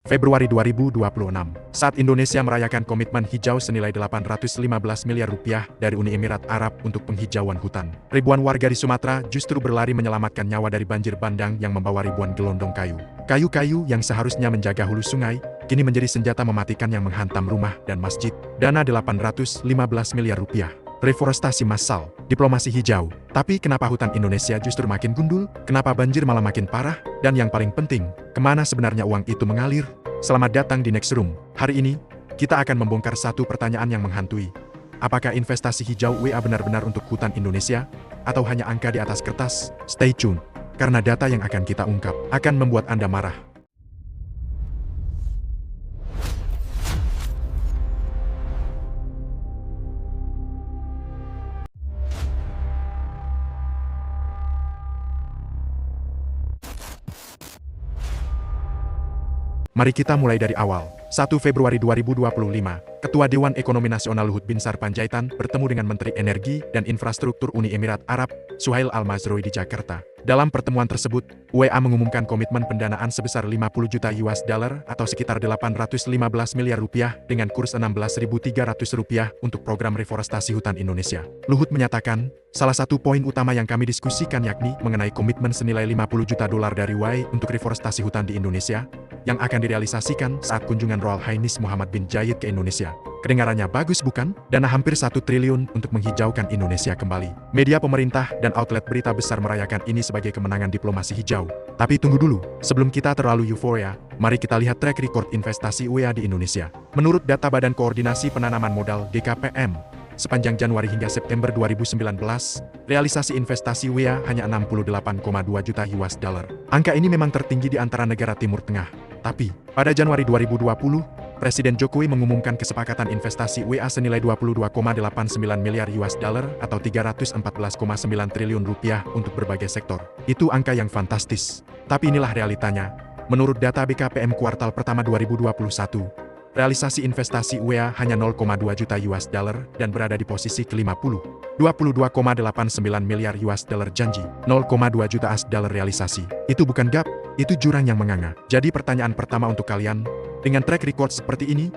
Februari 2026, saat Indonesia merayakan komitmen hijau senilai 815 miliar rupiah dari Uni Emirat Arab untuk penghijauan hutan. Ribuan warga di Sumatera justru berlari menyelamatkan nyawa dari banjir bandang yang membawa ribuan gelondong kayu. Kayu-kayu yang seharusnya menjaga hulu sungai, kini menjadi senjata mematikan yang menghantam rumah dan masjid. Dana 815 miliar rupiah. Reforestasi massal, diplomasi hijau. Tapi kenapa hutan Indonesia justru makin gundul? Kenapa banjir malah makin parah? Dan yang paling penting, kemana sebenarnya uang itu mengalir? Selamat datang di Next Room. Hari ini, kita akan membongkar satu pertanyaan yang menghantui. Apakah investasi hijau WA benar-benar untuk hutan Indonesia? Atau hanya angka di atas kertas? Stay tune, karena data yang akan kita ungkap akan membuat Anda marah. Mari kita mulai dari awal. 1 Februari 2025, Ketua Dewan Ekonomi Nasional Luhut Binsar Panjaitan bertemu dengan Menteri Energi dan Infrastruktur Uni Emirat Arab, Suhail Al-Mazroui di Jakarta. Dalam pertemuan tersebut, WA mengumumkan komitmen pendanaan sebesar 50 juta US dollar atau sekitar 815 miliar rupiah dengan kurs 16.300 rupiah untuk program reforestasi hutan Indonesia. Luhut menyatakan, salah satu poin utama yang kami diskusikan yakni mengenai komitmen senilai 50 juta dolar dari WA untuk reforestasi hutan di Indonesia, yang akan direalisasikan saat kunjungan Royal Highness Muhammad bin Zayed ke Indonesia. Kedengarannya bagus bukan? Dana hampir 1 triliun untuk menghijaukan Indonesia kembali. Media pemerintah dan outlet berita besar merayakan ini sebagai kemenangan diplomasi hijau. Tapi tunggu dulu, sebelum kita terlalu euforia, mari kita lihat track record investasi WA di Indonesia. Menurut data Badan Koordinasi Penanaman Modal (DKPM), sepanjang Januari hingga September 2019, realisasi investasi WA hanya 68,2 juta US dollar. Angka ini memang tertinggi di antara negara Timur Tengah. Tapi, pada Januari 2020, Presiden Jokowi mengumumkan kesepakatan investasi WA senilai 22,89 miliar US dollar atau 314,9 triliun rupiah untuk berbagai sektor. Itu angka yang fantastis. Tapi inilah realitanya. Menurut data BKPM kuartal pertama 2021, realisasi investasi WA hanya 0,2 juta US dollar dan berada di posisi ke-50. 22,89 miliar US dollar janji, 0,2 juta US dollar realisasi. Itu bukan gap, itu jurang yang menganga. Jadi pertanyaan pertama untuk kalian, dengan track record seperti ini,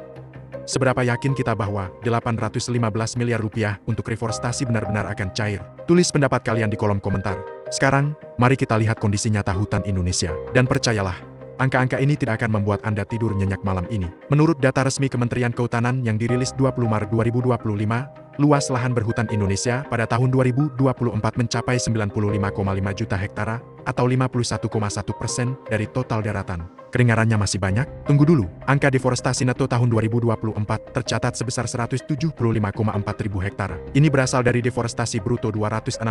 seberapa yakin kita bahwa 815 miliar rupiah untuk reforestasi benar-benar akan cair? Tulis pendapat kalian di kolom komentar. Sekarang, mari kita lihat kondisi nyata hutan Indonesia. Dan percayalah, angka-angka ini tidak akan membuat Anda tidur nyenyak malam ini. Menurut data resmi Kementerian Kehutanan yang dirilis 20 Maret 2025, luas lahan berhutan Indonesia pada tahun 2024 mencapai 95,5 juta hektara atau 51,1% dari total daratan. Kedengarannya masih banyak? Tunggu dulu, angka deforestasi neto tahun 2024 tercatat sebesar 175,4 ribu hektara. Ini berasal dari deforestasi bruto 216,2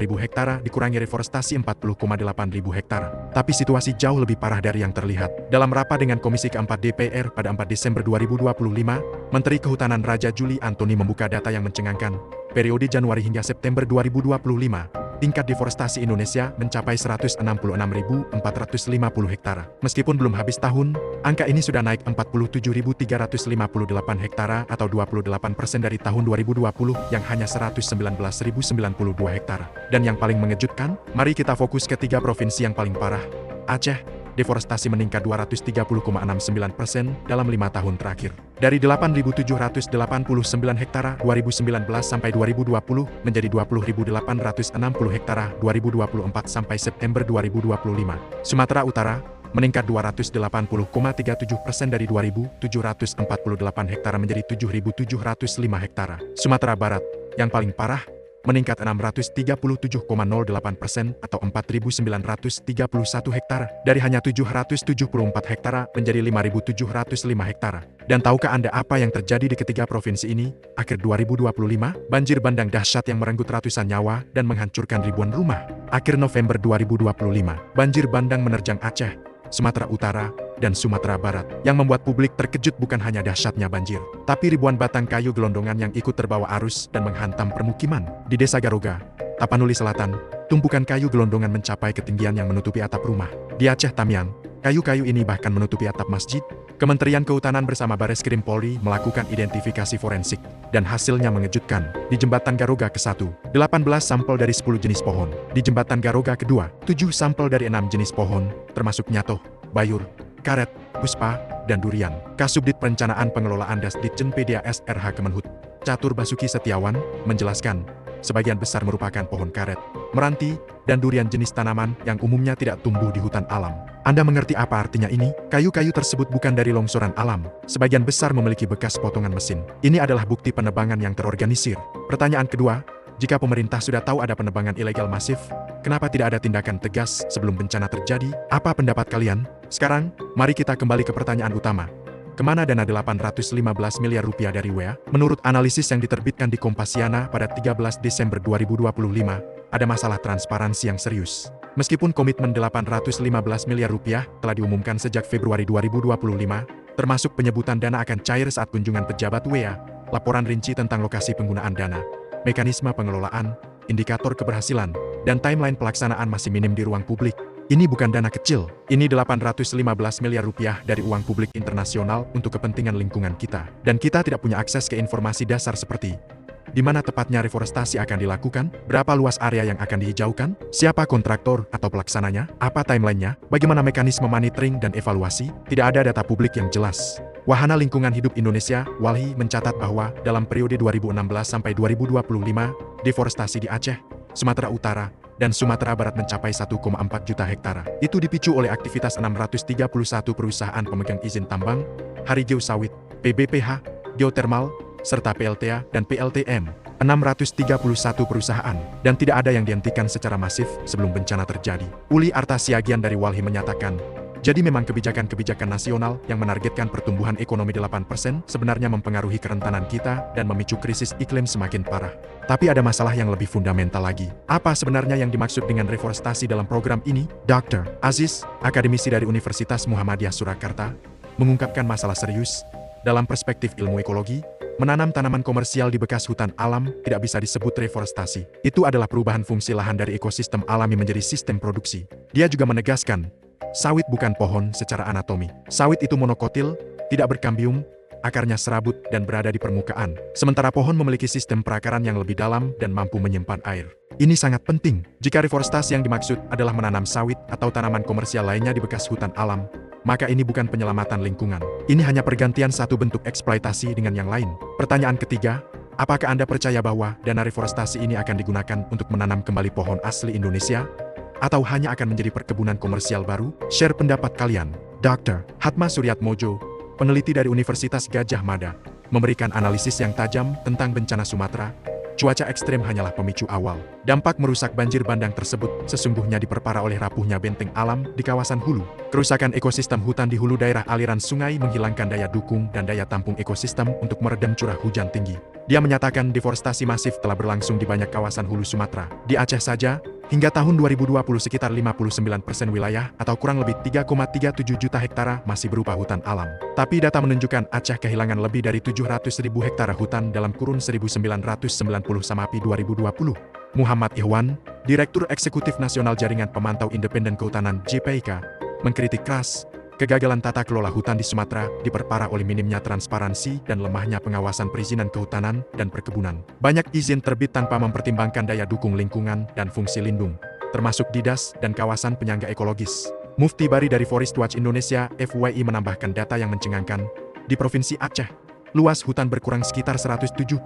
ribu hektara dikurangi reforestasi 40,8 ribu hektara. Tapi situasi jauh lebih parah dari yang terlihat. Dalam rapat dengan Komisi keempat DPR pada 4 Desember 2025, Menteri Kehutanan Raja Juli Antoni membuka data yang mencengangkan. Periode Januari hingga September 2025, tingkat deforestasi Indonesia mencapai 166.450 hektara. Meskipun belum habis tahun, angka ini sudah naik 47.358 hektara atau 28% dari tahun 2020 yang hanya 119.092 hektara. Dan yang paling mengejutkan, mari kita fokus ke 3 provinsi yang paling parah. Aceh, deforestasi meningkat 230,69% dalam 5 tahun terakhir. Dari 8.789 hektara 2019 sampai 2020 menjadi 20.860 hektara 2024 sampai September 2025. Sumatera Utara meningkat 280,37% dari 2.748 hektara menjadi 7.705 hektara. Sumatera Barat, yang paling parah, meningkat 637,08% atau 4.931 hektara, dari hanya 774 hektara menjadi 5.705 hektara. Dan tahukah Anda apa yang terjadi di ketiga provinsi ini? Akhir 2025, banjir bandang dahsyat yang merenggut ratusan nyawa dan menghancurkan ribuan rumah. Akhir November 2025, banjir bandang menerjang Aceh, Sumatera Utara, dan Sumatera Barat, yang membuat publik terkejut bukan hanya dahsyatnya banjir, tapi ribuan batang kayu gelondongan yang ikut terbawa arus dan menghantam permukiman. Di Desa Garoga, Tapanuli Selatan, tumpukan kayu gelondongan mencapai ketinggian yang menutupi atap rumah. Di Aceh Tamiang, kayu-kayu ini bahkan menutupi atap masjid. Kementerian Kehutanan bersama Bareskrim Polri melakukan identifikasi forensik, dan hasilnya mengejutkan. Di Jembatan Garoga ke-1, 18 sampel dari 10 jenis pohon. Di Jembatan Garoga kedua, 7 sampel dari 6 jenis pohon, termasuk nyatoh, bayur, karet, puspa, dan durian. Kasubdit Perencanaan Pengelolaan Dasditjen PDA SRH Kemenhut, Catur Basuki Setiawan, menjelaskan, sebagian besar merupakan pohon karet, meranti, dan durian jenis tanaman yang umumnya tidak tumbuh di hutan alam. Anda mengerti apa artinya ini? Kayu-kayu tersebut bukan dari longsoran alam, sebagian besar memiliki bekas potongan mesin. Ini adalah bukti penebangan yang terorganisir. Pertanyaan kedua, jika pemerintah sudah tahu ada penebangan ilegal masif, kenapa tidak ada tindakan tegas sebelum bencana terjadi? Apa pendapat kalian? Sekarang, mari kita kembali ke pertanyaan utama. Kemana dana 815 miliar rupiah dari WEA? Menurut analisis yang diterbitkan di Kompasiana pada 13 Desember 2025, ada masalah transparansi yang serius. Meskipun komitmen 815 miliar rupiah telah diumumkan sejak Februari 2025, termasuk penyebutan dana akan cair saat kunjungan pejabat WEA, laporan rinci tentang lokasi penggunaan dana, mekanisme pengelolaan, indikator keberhasilan, dan timeline pelaksanaan masih minim di ruang publik. Ini bukan dana kecil, ini 815 miliar rupiah dari uang publik internasional untuk kepentingan lingkungan kita. Dan kita tidak punya akses ke informasi dasar seperti di mana tepatnya reforestasi akan dilakukan, berapa luas area yang akan dihijaukan, siapa kontraktor atau pelaksananya, apa timelinenya, bagaimana mekanisme monitoring dan evaluasi, tidak ada data publik yang jelas. Wahana Lingkungan Hidup Indonesia, WALHI, mencatat bahwa dalam periode 2016 sampai 2025, deforestasi di Aceh, Sumatera Utara, dan Sumatera Barat mencapai 1,4 juta hektare. Itu dipicu oleh aktivitas 631 perusahaan pemegang izin tambang, harijo sawit, PBPH, geotermal, serta PLTA dan PLTM. 631 perusahaan, dan tidak ada yang dihentikan secara masif sebelum bencana terjadi. Uli Artasiagian dari WALHI menyatakan, jadi memang kebijakan-kebijakan nasional yang menargetkan pertumbuhan ekonomi 8% sebenarnya mempengaruhi kerentanan kita dan memicu krisis iklim semakin parah. Tapi ada masalah yang lebih fundamental lagi. Apa sebenarnya yang dimaksud dengan reforestasi dalam program ini? Dr. Aziz, akademisi dari Universitas Muhammadiyah Surakarta, mengungkapkan masalah serius. Dalam perspektif ilmu ekologi, menanam tanaman komersial di bekas hutan alam tidak bisa disebut reforestasi. Itu adalah perubahan fungsi lahan dari ekosistem alami menjadi sistem produksi. Dia juga menegaskan, sawit bukan pohon secara anatomi. Sawit itu monokotil, tidak berkambium, akarnya serabut dan berada di permukaan. Sementara pohon memiliki sistem perakaran yang lebih dalam dan mampu menyimpan air. Ini sangat penting. Jika reforestasi yang dimaksud adalah menanam sawit atau tanaman komersial lainnya di bekas hutan alam, maka ini bukan penyelamatan lingkungan. Ini hanya pergantian satu bentuk eksploitasi dengan yang lain. Pertanyaan ketiga, apakah Anda percaya bahwa dana reforestasi ini akan digunakan untuk menanam kembali pohon asli Indonesia? Atau hanya akan menjadi perkebunan komersial baru? Share pendapat kalian. Dr. Hatma Suryatmojo, peneliti dari Universitas Gadjah Mada, memberikan analisis yang tajam tentang bencana Sumatera. Cuaca ekstrem hanyalah pemicu awal. Dampak merusak banjir bandang tersebut sesungguhnya diperparah oleh rapuhnya benteng alam di kawasan hulu. Kerusakan ekosistem hutan di hulu daerah aliran sungai menghilangkan daya dukung dan daya tampung ekosistem untuk meredam curah hujan tinggi. Dia menyatakan deforestasi masif telah berlangsung di banyak kawasan hulu Sumatera. Di Aceh saja, hingga tahun 2020 sekitar 59% wilayah atau kurang lebih 3,37 juta hektare masih berupa hutan alam. Tapi data menunjukkan Aceh kehilangan lebih dari 700.000 hektare hutan dalam kurun 1990 sampai 2020. Muhammad Ihwan, Direktur Eksekutif Nasional Jaringan Pemantau Independen Kehutanan JPIK, mengkritik keras kegagalan tata kelola hutan di Sumatera diperparah oleh minimnya transparansi dan lemahnya pengawasan perizinan kehutanan dan perkebunan. Banyak izin terbit tanpa mempertimbangkan daya dukung lingkungan dan fungsi lindung, termasuk didas dan kawasan penyangga ekologis. Mufti Bari dari Forest Watch Indonesia (FWI) menambahkan data yang mencengangkan. Di Provinsi Aceh, luas hutan berkurang sekitar 177.000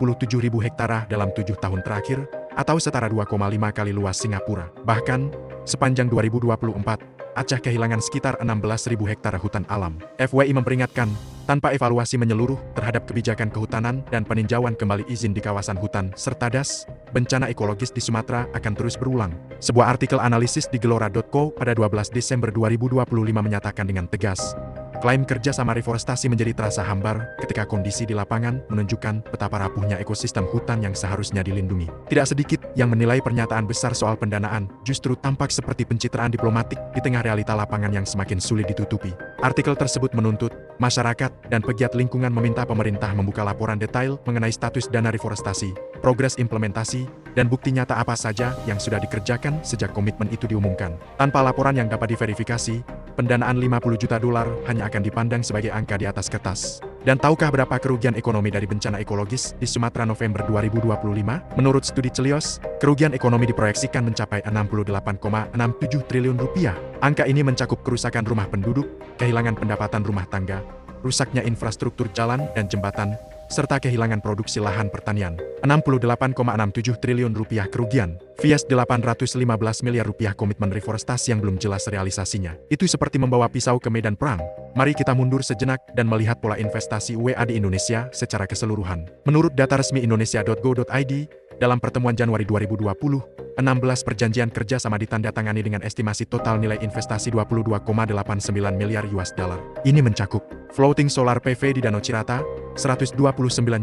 hektare dalam 7 tahun terakhir, atau setara 2,5 kali luas Singapura. Bahkan, sepanjang 2024, Aceh kehilangan sekitar 16.000 hektare hutan alam. FWI memperingatkan, tanpa evaluasi menyeluruh terhadap kebijakan kehutanan dan peninjauan kembali izin di kawasan hutan serta DAS, bencana ekologis di Sumatera akan terus berulang. Sebuah artikel analisis di gelora.co pada 12 Desember 2025 menyatakan dengan tegas, klaim kerjasama reforestasi menjadi terasa hambar ketika kondisi di lapangan menunjukkan betapa rapuhnya ekosistem hutan yang seharusnya dilindungi. Tidak sedikit yang menilai pernyataan besar soal pendanaan justru tampak seperti pencitraan diplomatik di tengah realita lapangan yang semakin sulit ditutupi. Artikel tersebut menuntut masyarakat dan pegiat lingkungan meminta pemerintah membuka laporan detail mengenai status dana reforestasi, progres implementasi, dan bukti nyata apa saja yang sudah dikerjakan sejak komitmen itu diumumkan. Tanpa laporan yang dapat diverifikasi, pendanaan $50 juta hanya akan dipandang sebagai angka di atas kertas. Dan tahukah berapa kerugian ekonomi dari bencana ekologis di Sumatera November 2025? Menurut studi Celios, kerugian ekonomi diproyeksikan mencapai 68,67 triliun rupiah. Angka ini mencakup kerusakan rumah penduduk, kehilangan pendapatan rumah tangga, rusaknya infrastruktur jalan dan jembatan, serta kehilangan produksi lahan pertanian. 68,67 triliun rupiah kerugian, vs 815 miliar rupiah komitmen reforestasi yang belum jelas realisasinya. Itu seperti membawa pisau ke medan perang. Mari kita mundur sejenak dan melihat pola investasi UEA di Indonesia secara keseluruhan. Menurut data resmi indonesia.go.id, dalam pertemuan Januari 2020, 16 perjanjian kerja sama ditandatangani dengan estimasi total nilai investasi 22,89 miliar US dollar. Ini mencakup floating solar PV di Danau Cirata, 129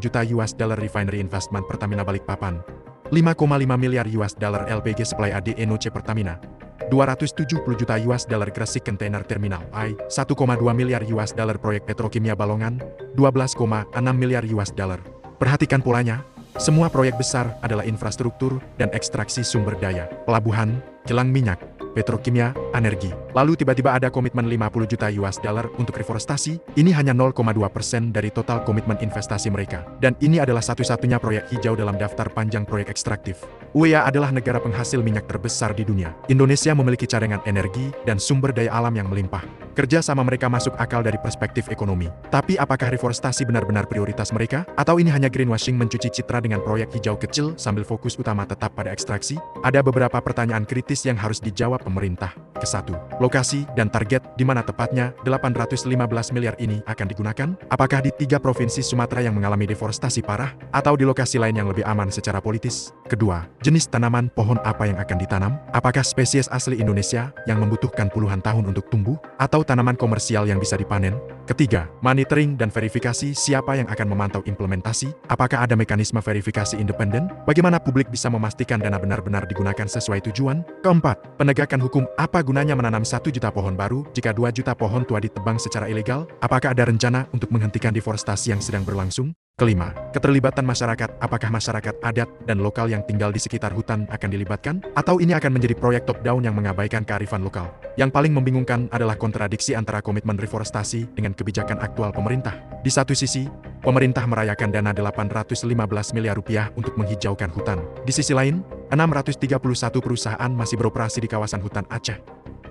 juta US dollar refinery investment Pertamina Balikpapan, 5,5 miliar US dollar LPG supply ADNOC Pertamina, 270 juta US dollar Gresik Container Terminal I, 1,2 miliar US dollar proyek petrokimia Balongan, 12,6 miliar US dollar. Perhatikan polanya. Semua proyek besar adalah infrastruktur dan ekstraksi sumber daya, pelabuhan, kilang minyak, petrokimia, energi. Lalu tiba-tiba ada komitmen 50 juta US dollar untuk reforestasi, ini hanya 0,2% dari total komitmen investasi mereka. Dan ini adalah satu-satunya proyek hijau dalam daftar panjang proyek ekstraktif. UEA adalah negara penghasil minyak terbesar di dunia. Indonesia memiliki cadangan energi dan sumber daya alam yang melimpah. Kerja sama mereka masuk akal dari perspektif ekonomi. Tapi apakah reforestasi benar-benar prioritas mereka? Atau ini hanya greenwashing mencuci citra dengan proyek hijau kecil sambil fokus utama tetap pada ekstraksi? Ada beberapa pertanyaan kritis yang harus dijawab pemerintah. Ke-1. Lokasi dan target di mana tepatnya 815 miliar ini akan digunakan? Apakah di 3 provinsi Sumatera yang mengalami deforestasi parah? Atau di lokasi lain yang lebih aman secara politis? Kedua, jenis tanaman pohon apa yang akan ditanam? Apakah spesies asli Indonesia yang membutuhkan puluhan tahun untuk tumbuh? Atau tanaman komersial yang bisa dipanen? Ketiga, monitoring dan verifikasi siapa yang akan memantau implementasi? Apakah ada mekanisme verifikasi independen? Bagaimana publik bisa memastikan dana benar-benar digunakan sesuai tujuan? Keempat, penegakan hukum. Apa gunanya menanam 1 juta pohon baru jika 2 juta pohon tua ditebang secara ilegal? Apakah ada rencana untuk menghentikan deforestasi yang sedang berlangsung? Kelima, keterlibatan masyarakat. Apakah masyarakat adat dan lokal yang tinggal di sekitar hutan akan dilibatkan? Atau ini akan menjadi proyek top-down yang mengabaikan kearifan lokal? Yang paling membingungkan adalah kontradiksi antara komitmen reforestasi dengan kebijakan aktual pemerintah. Di satu sisi, pemerintah merayakan dana 815 miliar rupiah untuk menghijaukan hutan. Di sisi lain, 631 perusahaan masih beroperasi di kawasan hutan Aceh,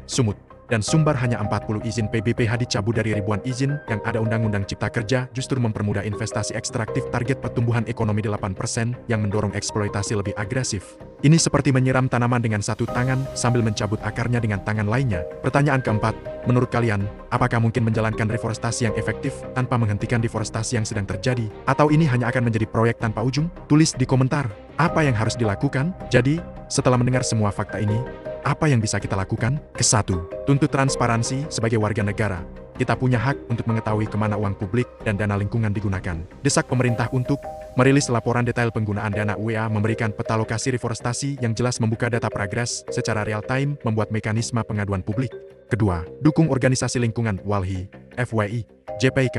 Sumut, dan Sumbar. Hanya 40 izin PBPH dicabut dari ribuan izin yang ada. Undang-Undang Cipta Kerja justru mempermudah investasi ekstraktif. Target pertumbuhan ekonomi 8% yang mendorong eksploitasi lebih agresif. Ini seperti menyiram tanaman dengan satu tangan sambil mencabut akarnya dengan tangan lainnya. Pertanyaan keempat, menurut kalian, apakah mungkin menjalankan reforestasi yang efektif tanpa menghentikan deforestasi yang sedang terjadi? Atau ini hanya akan menjadi proyek tanpa ujung? Tulis di komentar, apa yang harus dilakukan? Jadi, setelah mendengar semua fakta ini, apa yang bisa kita lakukan? Ke-1. Tuntut transparansi sebagai warga negara. Kita punya hak untuk mengetahui kemana uang publik dan dana lingkungan digunakan. Desak pemerintah untuk merilis laporan detail penggunaan dana UEA, memberikan peta lokasi reforestasi yang jelas, membuka data progres secara real-time, membuat mekanisme pengaduan publik. Kedua, dukung organisasi lingkungan WALHI, FWI, JPIK,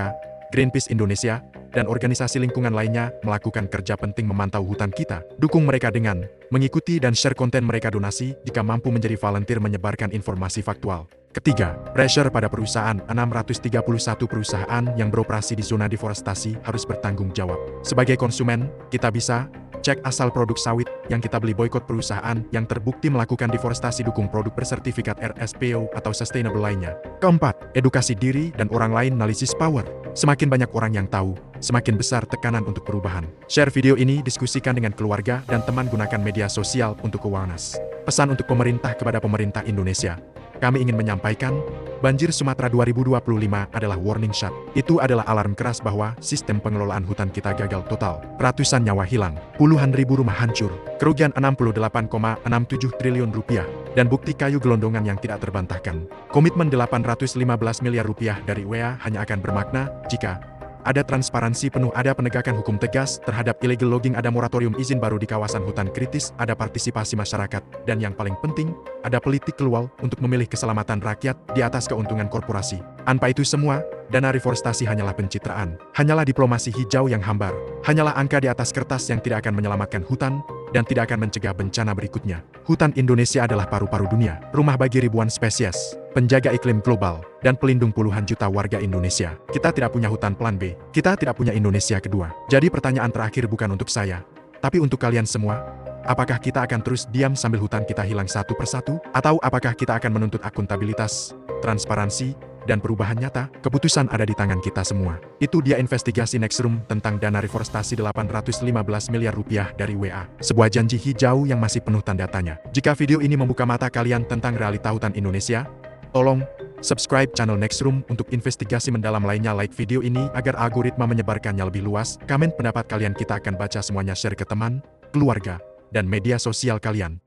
Greenpeace Indonesia, dan organisasi lingkungan lainnya melakukan kerja penting memantau hutan kita. Dukung mereka dengan mengikuti dan share konten mereka, donasi jika mampu, menjadi volunteer menyebarkan informasi faktual. Ketiga, pressure pada perusahaan. 631 perusahaan yang beroperasi di zona deforestasi harus bertanggung jawab. Sebagai konsumen, kita bisa cek asal produk sawit yang kita beli, boikot perusahaan yang terbukti melakukan deforestasi, dukung produk bersertifikat RSPO atau sustainable lainnya. Keempat, edukasi diri dan orang lain. Knowledge is power. Semakin banyak orang yang tahu, semakin besar tekanan untuk perubahan. Share video ini, diskusikan dengan keluarga dan teman, gunakan media sosial untuk awareness. Pesan untuk pemerintah kepada pemerintah Indonesia. Kami ingin menyampaikan, banjir Sumatera 2025 adalah warning shot. Itu adalah alarm keras bahwa sistem pengelolaan hutan kita gagal total. Ratusan nyawa hilang, puluhan ribu rumah hancur, kerugian 68,67 triliun rupiah, dan bukti kayu gelondongan yang tidak terbantahkan. Komitmen 815 miliar rupiah dari UEA hanya akan bermakna jika ada transparansi penuh, ada penegakan hukum tegas terhadap illegal logging, ada moratorium izin baru di kawasan hutan kritis, ada partisipasi masyarakat, dan yang paling penting, ada politik keluar untuk memilih keselamatan rakyat di atas keuntungan korporasi. Tanpa itu semua, dana reforestasi hanyalah pencitraan, hanyalah diplomasi hijau yang hambar, hanyalah angka di atas kertas yang tidak akan menyelamatkan hutan, dan tidak akan mencegah bencana berikutnya. Hutan Indonesia adalah paru-paru dunia, rumah bagi ribuan spesies, penjaga iklim global, dan pelindung puluhan juta warga Indonesia. Kita tidak punya hutan plan B, kita tidak punya Indonesia kedua. Jadi pertanyaan terakhir bukan untuk saya, tapi untuk kalian semua. Apakah kita akan terus diam sambil hutan kita hilang satu persatu? Atau apakah kita akan menuntut akuntabilitas, transparansi, dan perubahan nyata? Keputusan ada di tangan kita semua. Itu dia investigasi Nextroom tentang dana reforestasi 815 miliar rupiah dari WA. Sebuah janji hijau yang masih penuh tanda tanya. Jika video ini membuka mata kalian tentang realita hutan Indonesia, tolong subscribe channel Nextroom untuk investigasi mendalam lainnya. Like video ini agar algoritma menyebarkannya lebih luas. Komen pendapat kalian, kita akan baca semuanya, share ke teman, keluarga, dan media sosial kalian.